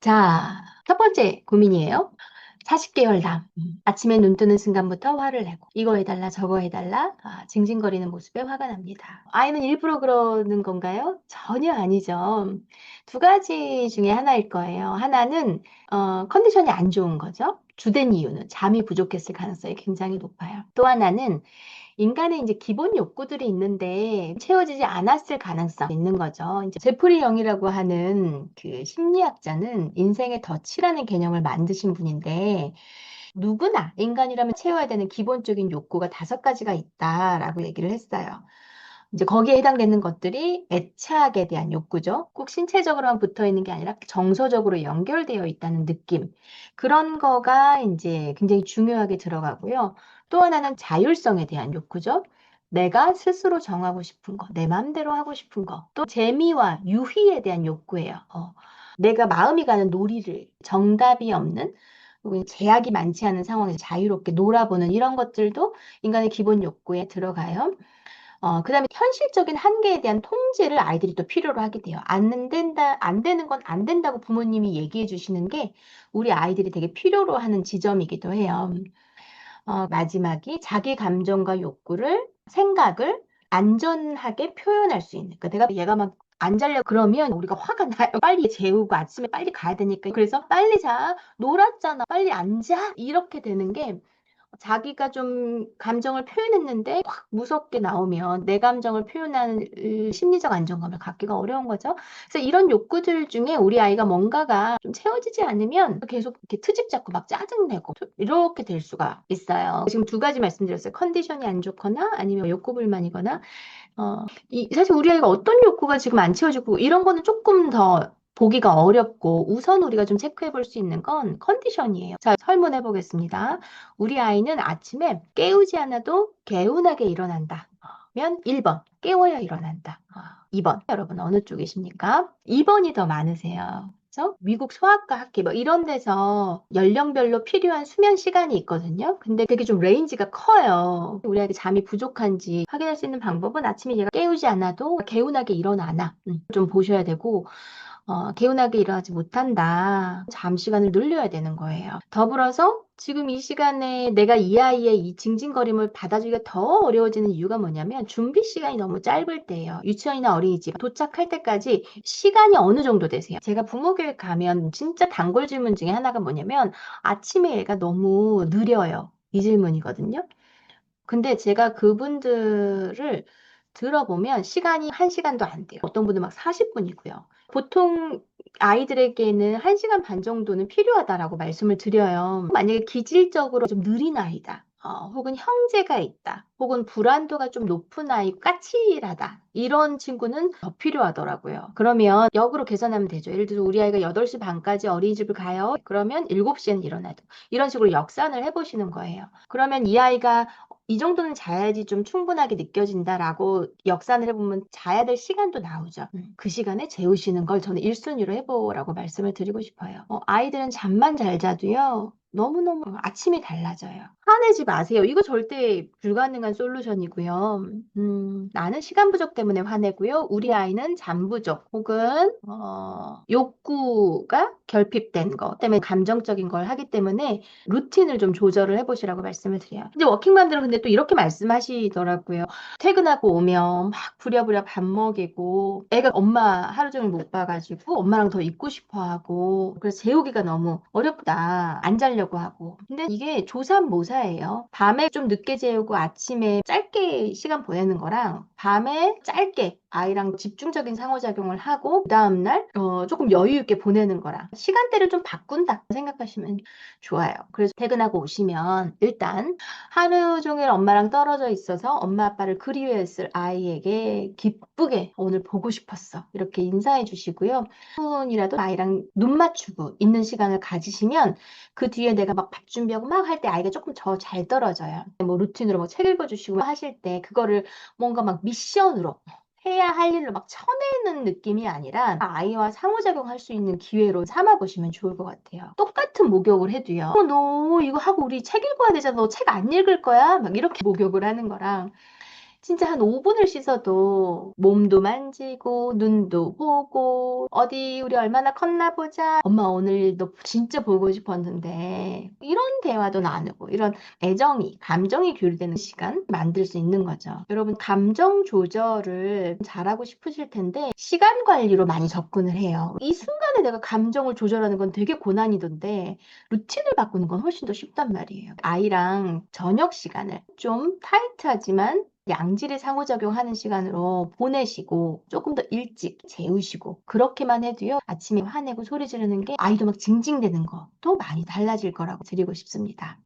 자, 첫 번째 고민이에요. 40개월 남. 아침에 눈 뜨는 순간부터 화를 내고 이거 해달라 저거 해달라 징징거리는 모습에 화가 납니다. 아이는 일부러 그러는 건가요? 전혀 아니죠. 두 가지 중에 하나일 거예요. 하나는 컨디션이 안 좋은 거죠. 주된 이유는 잠이 부족했을 가능성이 굉장히 높아요. 또 하나는 인간의 이제 기본 욕구들이 있는데 채워지지 않았을 가능성이 있는 거죠. 이제 제프리 영이라고 하는 그 심리학자는 인생의 덫이라는 개념을 만드신 분인데 누구나 인간이라면 채워야 되는 기본적인 욕구가 5가지가 있다라고 얘기를 했어요. 이제 거기에 해당되는 것들이 애착에 대한 욕구죠. 꼭 신체적으로만 붙어 있는 게 아니라 정서적으로 연결되어 있다는 느낌. 그런 거가 이제 굉장히 중요하게 들어가고요. 또 하나는 자율성에 대한 욕구죠. 내가 스스로 정하고 싶은 거, 내 마음대로 하고 싶은 거. 또 재미와 유희에 대한 욕구예요. 내가 마음이 가는 놀이를 정답이 없는 혹은 제약이 많지 않은 상황에서 자유롭게 놀아보는 이런 것들도 인간의 기본 욕구에 들어가요. 그다음에 현실적인 한계에 대한 통제를 아이들이 또 필요로 하게 돼요. 안 된다, 안 되는 건 안 된다고 부모님이 얘기해 주시는 게 우리 아이들이 되게 필요로 하는 지점이기도 해요. 마지막이 자기 감정과 욕구를, 생각을 안전하게 표현할 수 있는. 그러니까 내가 얘가 막 안 자려 그러면 우리가 화가 나요. 빨리 재우고 아침에 빨리 가야 되니까. 그래서 빨리 자. 놀았잖아. 빨리 안 자. 이렇게 되는 게 자기가 좀 감정을 표현했는데 확 무섭게 나오면 내 감정을 표현하는 심리적 안정감을 갖기가 어려운 거죠. 그래서 이런 욕구들 중에 우리 아이가 뭔가가 좀 채워지지 않으면 계속 이렇게 트집 잡고 막 짜증내고 이렇게 될 수가 있어요. 지금 두 가지 말씀드렸어요. 컨디션이 안 좋거나 아니면 욕구 불만이거나 사실 우리 아이가 어떤 욕구가 지금 안 채워지고 이런 거는 조금 더 보기가 어렵고 우선 우리가 좀 체크해 볼 수 있는 건 컨디션이에요. 자, 설문해 보겠습니다. 우리 아이는 아침에 깨우지 않아도 개운하게 일어난다. 면 1번, 깨워야 일어난다. 2번, 여러분 어느 쪽이십니까? 2번이 더 많으세요. 그래서 미국 소아과 학회 뭐 이런 데서 연령별로 필요한 수면 시간이 있거든요. 근데 되게 좀 레인지가 커요. 우리 아이가 잠이 부족한지 확인할 수 있는 방법은 아침에 얘가 깨우지 않아도 개운하게 일어나나 좀 보셔야 되고 개운하게 일어나지 못한다. 잠 시간을 늘려야 되는 거예요. 더불어서 지금 이 시간에 내가 이 아이의 이 징징거림을 받아주기가 더 어려워지는 이유가 뭐냐면 준비 시간이 너무 짧을 때예요. 유치원이나 어린이집 도착할 때까지 시간이 어느 정도 되세요? 제가 부모교육 가면 진짜 단골 질문 중에 하나가 뭐냐면 아침에 애가 너무 느려요. 이 질문이거든요. 근데 제가 그분들을 들어보면 시간이 1시간도 안 돼요. 어떤 분들 막 40분이고요. 보통 아이들에게는 1시간 반 정도는 필요하다라고 말씀을 드려요. 만약에 기질적으로 좀 느린 아이다. 혹은 형제가 있다. 혹은 불안도가 좀 높은 아이, 까칠하다. 이런 친구는 더 필요하더라고요. 그러면 역으로 계산하면 되죠. 예를 들어서 우리 아이가 8시 반까지 어린이집을 가요. 그러면 7시에는 일어나도. 이런 식으로 역산을 해보시는 거예요. 그러면 이 아이가 이 정도는 자야지 좀 충분하게 느껴진다라고 역산을 해보면 자야 될 시간도 나오죠. 그 시간에 재우시는 걸 저는 1순위로 해보라고 말씀을 드리고 싶어요. 아이들은 잠만 잘 자도요. 너무너무 아침이 달라져요. 화내지 마세요. 이거 절대 불가능한 솔루션이고요. 나는 시간 부족 때문에 화내고요. 우리 아이는 잠 부족 혹은 욕구가 결핍된 것 때문에 감정적인 걸 하기 때문에 루틴을 좀 조절을 해보시라고 말씀을 드려요. 이제 워킹맘들은 근데 또 이렇게 말씀하시더라고요. 퇴근하고 오면 막 부랴부랴 밥 먹이고 애가 엄마 하루 종일 못 봐가지고 엄마랑 더 있고 싶어 하고 그래서 재우기가 너무 어렵다. 안 자려고 하고. 근데 이게 조삼모사예요. 밤에 좀 늦게 재우고 아침에 짧게 시간 보내는 거랑 밤에 짧게 아이랑 집중적인 상호작용을 하고 그 다음날 조금 여유 있게 보내는 거랑 시간대를 좀 바꾼다 생각하시면 좋아요. 그래서 퇴근하고 오시면 일단 하루 종일 엄마랑 떨어져 있어서 엄마 아빠를 그리워했을 아이에게 기쁘게 오늘 보고 싶었어. 이렇게 인사해 주시고요. 10분이라도 아이랑 눈 맞추고 있는 시간을 가지시면 그 뒤에 내가 막 밥 준비하고 막 할 때 아이가 조금 더 잘 떨어져요. 뭐 루틴으로 뭐 책 읽어주시고 하실 때 그거를 뭔가 막 미션으로 해야 할 일로 막 쳐내는 느낌이 아니라 아이와 상호작용할 수 있는 기회로 삼아보시면 좋을 것 같아요. 똑같은 목욕을 해도요. 너 이거 하고 우리 책 읽어야 되잖아. 너 책 안 읽을 거야? 막 이렇게 목욕을 하는 거랑 진짜 한 5분을 씻어도 몸도 만지고 눈도 보고 어디 우리 얼마나 컸나 보자. 엄마 오늘 너 진짜 보고 싶었는데 이런 대화도 나누고 이런 애정이 감정이 교류되는 시간 만들 수 있는 거죠. 여러분 감정 조절을 잘하고 싶으실 텐데 시간 관리로 많이 접근을 해요. 이 순간에 내가 감정을 조절하는 건 되게 고난이던데 루틴을 바꾸는 건 훨씬 더 쉽단 말이에요. 아이랑 저녁 시간을 좀 타이트하지만 양질의 상호작용하는 시간으로 보내시고 조금 더 일찍 재우시고 그렇게만 해도요. 아침에 화내고 소리 지르는 게 아이도 막 징징대는 것도 많이 달라질 거라고 드리고 싶습니다.